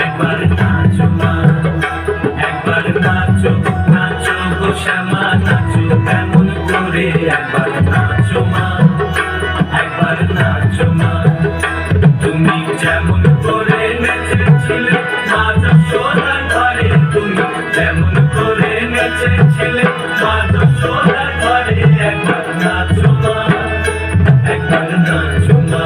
একবার নাচো মা, একবার নাচো নাচো গো শ্যামা নাচো কেমন করে, একবার নাচো মা, একবার নাচো মা। তুমি যেমন করে নেচেছিলে মা যশোদার ঘরে, তুমি যেমন করে নেচেছিলে মা যশোদার ঘরে, একবার নাচো মা, একবার নাচো মা,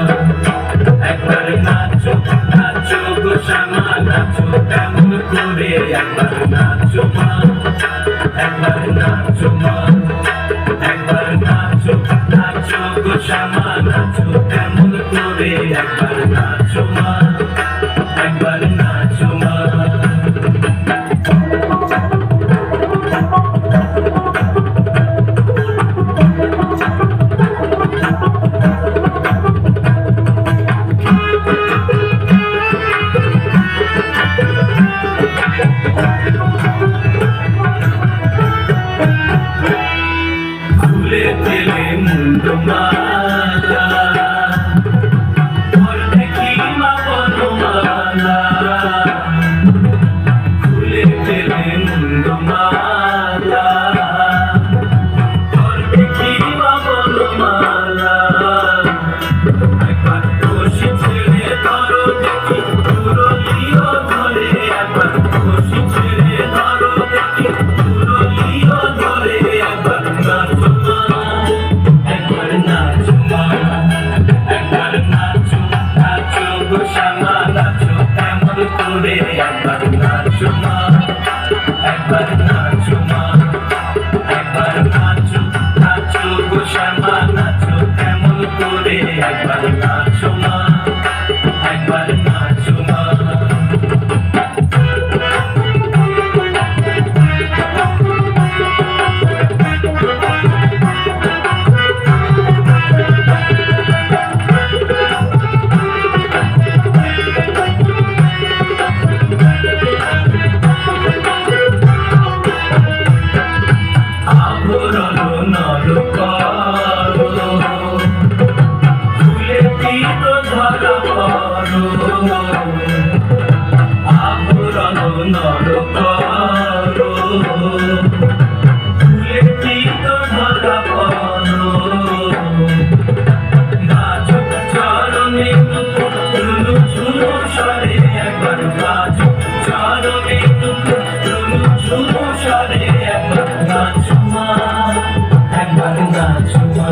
একবার নাচো নাচো গো শ্যামা নাচো কেমন করে, একবার নাচো মা, একবার নাচো মা, একবার নাচো নাচো গো শ্যামা নাচো কেমন করে, একবার নাচো মা, একবার নাচো মা। খুলে দিলে মুন্ডু মালা, ওর দেখি মা বনমালা, খুলে দিলে মুন্ডু মালা, ওর দেখি মা বনমালা। একবার খুশি ছেড়ে ধরো দেখি পুরলিও ধরে, একবার খুশি ছেড়ে ধরো দেখি পুরলিও ধরে, একবার নাচো মা, একবার নাচো মা, একবার নাচো নাচো গো শ্যামা নাচো কেমন করে, একবার নাচো মা, একবার নাচো মা, একবার নাচো নাচো গো শ্যামা নাচো কেমন করে, একবার নাচো মা, একবার নাচো মা। আভরণ নর করো, খুলে দিত ধর করো, আভরণ নর করো, খুলে দিত ধর করো। গাছ চরণে ঝুলু ঝুলু সরে, একবার গাছ চরণে ঝুলু ঝুলু সরে, একবার নাচো মা, একবার নাচো মা,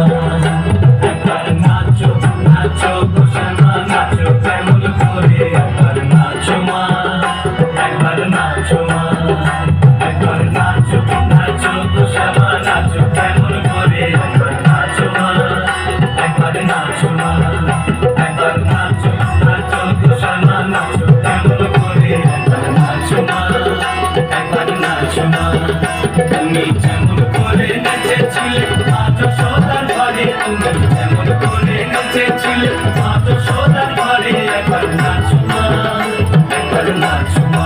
একবার নাচো নাচো গো শ্যামা নাচো কেমন করে, একবার নাচো মা, একবার নাচো মা, একবার নাচো নাচো গো শ্যামা নাচো কেমন করে, একবার নাচো মা, একবার নাচো মা, একবার নাচো নাচো গো শ্যামা নাচো কেমন করে, একবার নাচো মা, একবার নাচো মা। তুমি যেমন করে নেচেছিলে মা যশোদার ঘরে, তুমি যেমন করে নেচেছিলে মা যশোদার ঘরে, একবার নাচো মা, একবার নাচো মা।